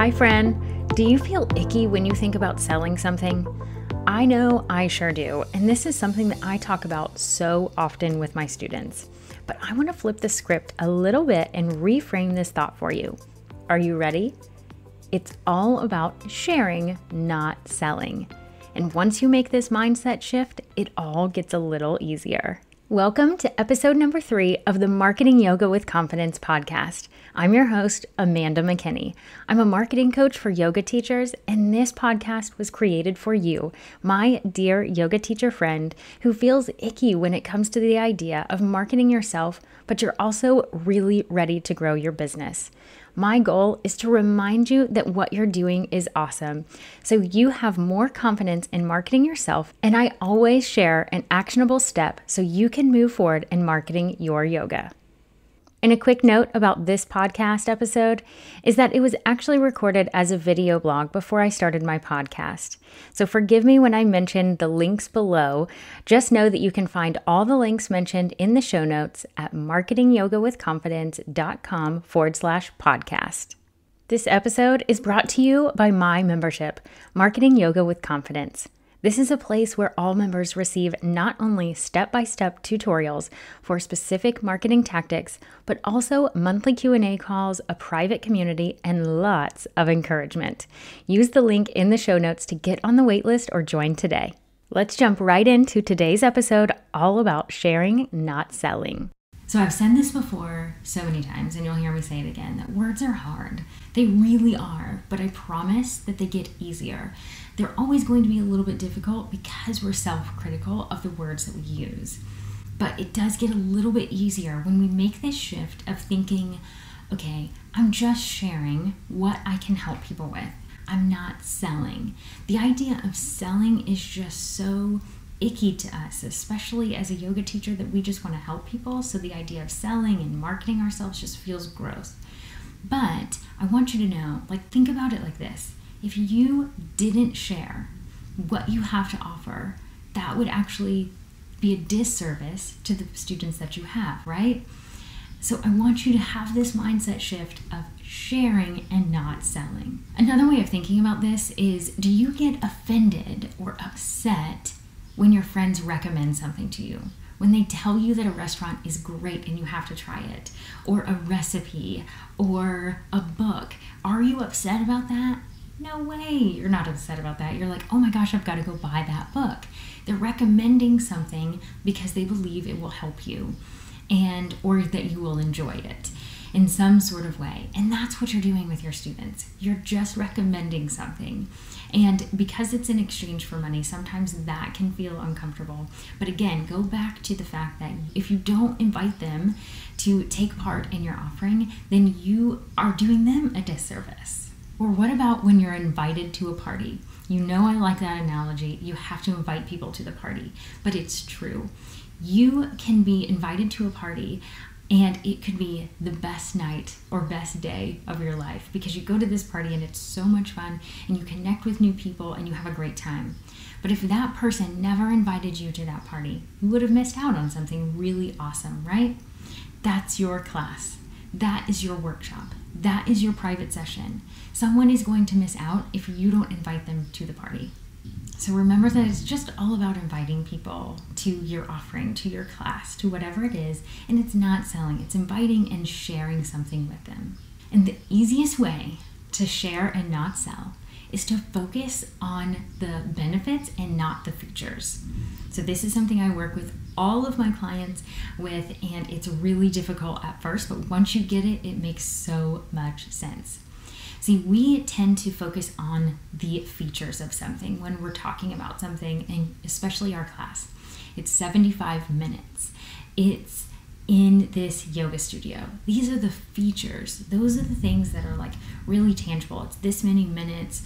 Hi friend, do you feel icky when you think about selling something? I know I sure do, and this is something that I talk about so often with my students. But I want to flip the script a little bit and reframe this thought for you. Are you ready? It's all about sharing, not selling. And once you make this mindset shift, it all gets a little easier. Welcome to episode number 3 of the Marketing Yoga with Confidence podcast. I'm your host, Amanda McKinney. I'm a marketing coach for yoga teachers, and this podcast was created for you, my dear yoga teacher friend who feels icky when it comes to the idea of marketing yourself, but you're also really ready to grow your business. My goal is to remind you that what you're doing is awesome, so you have more confidence in marketing yourself, and I always share an actionable step so you can move forward in marketing your yoga. And a quick note about this podcast episode is that it was actually recorded as a video blog before I started my podcast. So forgive me when I mention the links below. Just know that you can find all the links mentioned in the show notes at marketingyogawithconfidence.com/podcast. This episode is brought to you by my membership, Marketing Yoga with Confidence. This is a place where all members receive not only step-by-step tutorials for specific marketing tactics, but also monthly Q&A calls, a private community, and lots of encouragement. Use the link in the show notes to get on the waitlist or join today. Let's jump right into today's episode all about sharing, not selling. So I've said this before so many times, and you'll hear me say it again, that words are hard. They really are, but I promise that they get easier. They're always going to be a little bit difficult because we're self-critical of the words that we use. But it does get a little bit easier when we make this shift of thinking, okay, I'm just sharing what I can help people with. I'm not selling. The idea of selling is just so icky to us, especially as a yoga teacher, that we just want to help people. So the idea of selling and marketing ourselves just feels gross. But I want you to know, think about it like this. If you didn't share what you have to offer, that would actually be a disservice to the students that you have, right? So I want you to have this mindset shift of sharing and not selling. Another way of thinking about this is, do you get offended or upset when your friends recommend something to you? When they tell you that a restaurant is great and you have to try it, or a recipe, or a book, are you upset about that? No way, you're not upset about that. You're like, oh my gosh, I've got to go buy that book. They're recommending something because they believe it will help you or that you will enjoy it in some sort of way. And that's what you're doing with your students. You're just recommending something. And because it's in exchange for money, sometimes that can feel uncomfortable. But again, go back to the fact that if you don't invite them to take part in your offering, then you are doing them a disservice. Or what about when you're invited to a party? You know I like that analogy. You have to invite people to the party, but it's true. You can be invited to a party and it could be the best night or best day of your life because you go to this party and it's so much fun and you connect with new people and you have a great time. But if that person never invited you to that party, you would have missed out on something really awesome, right? That's your class. That is your workshop. That is your private session. Someone is going to miss out if you don't invite them to the party. So remember that it's just all about inviting people to your offering, to your class, to whatever it is, and it's not selling. It's inviting and sharing something with them. And the easiest way to share and not sell is to focus on the benefits and not the features. So this is something I work with all of my clients with, and it's really difficult at first, but once you get it, it makes so much sense. See, we tend to focus on the features of something when we're talking about something, and especially our class. It's 75 minutes. It's in this yoga studio. These are the features. Those are the things that are really tangible. It's this many minutes.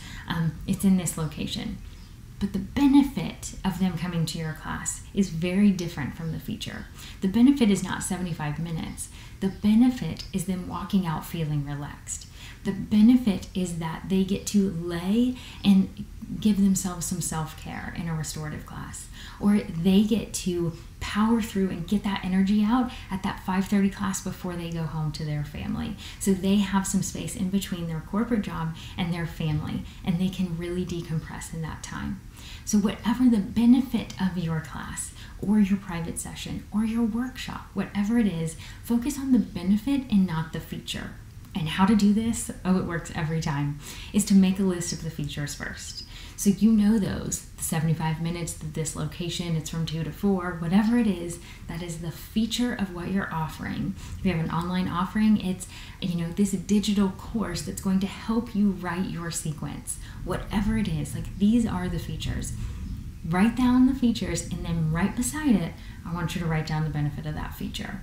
It's in this location. But the benefit of them coming to your class is very different from the feature. The benefit is not 75 minutes. The benefit is them walking out feeling relaxed. The benefit is that they get to lay and give themselves some self-care in a restorative class, or they get to power through and get that energy out at that 5:30 class before they go home to their family. So they have some space in between their corporate job and their family, and they can really decompress in that time. So whatever the benefit of your class or your private session or your workshop, whatever it is, focus on the benefit and not the feature. And how to do this, it works every time, is to make a list of the features first. So you know those, the 75 minutes, this location, it's from 2 to 4, whatever it is, that is the feature of what you're offering. If you have an online offering, it's this digital course that's going to help you write your sequence. Whatever it is, these are the features. Write down the features, and then right beside it, I want you to write down the benefit of that feature.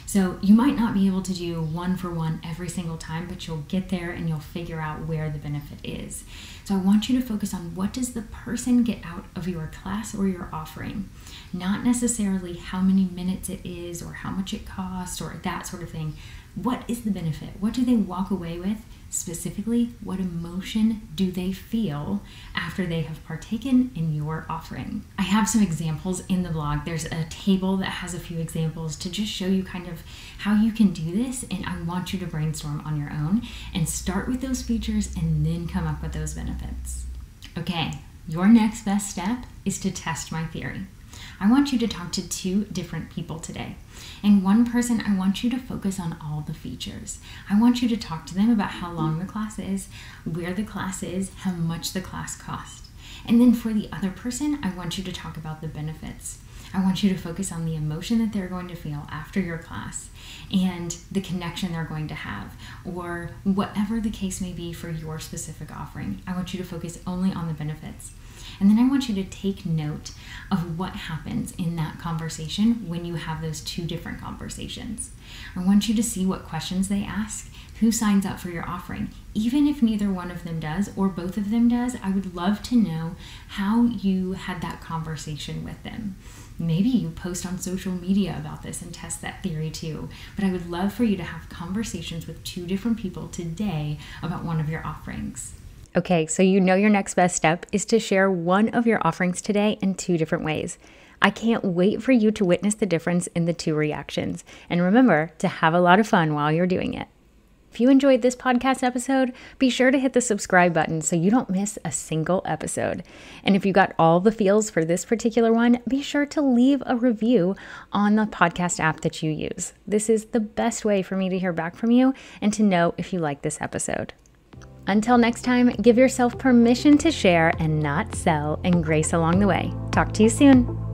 So you might not be able to do one for one every single time, but you'll get there and you'll figure out where the benefit is. So I want you to focus on what does the person get out of your class or your offering, not necessarily how many minutes it is or how much it costs or that sort of thing. What is the benefit? What do they walk away with? Specifically, what emotion do they feel after they have partaken in your offering? I have some examples in the blog. There's a table that has a few examples to just show you kind of how you can do this, and I want you to brainstorm on your own and start with those features and then come up with those benefits. Okay, your next best step is to test my theory. I want you to talk to 2 different people today. And one person, I want you to focus on all the features. I want you to talk to them about how long the class is, where the class is, how much the class costs. And then for the other person, I want you to talk about the benefits. I want you to focus on the emotion that they're going to feel after your class and the connection they're going to have, or whatever the case may be for your specific offering. I want you to focus only on the benefits. And then I want you to take note of what happens in that conversation when you have those 2 different conversations. I want you to see what questions they ask, who signs up for your offering. Even if neither one of them does or both of them does, I would love to know how you had that conversation with them. Maybe you post on social media about this and test that theory too. But I would love for you to have conversations with 2 different people today about one of your offerings. Okay, so your next best step is to share one of your offerings today in 2 different ways. I can't wait for you to witness the difference in the 2 reactions. And remember to have a lot of fun while you're doing it. If you enjoyed this podcast episode, be sure to hit the subscribe button so you don't miss a single episode. And if you got all the feels for this particular one, be sure to leave a review on the podcast app that you use. This is the best way for me to hear back from you and to know if you like this episode. Until next time, give yourself permission to share and not sell, and grace along the way. Talk to you soon.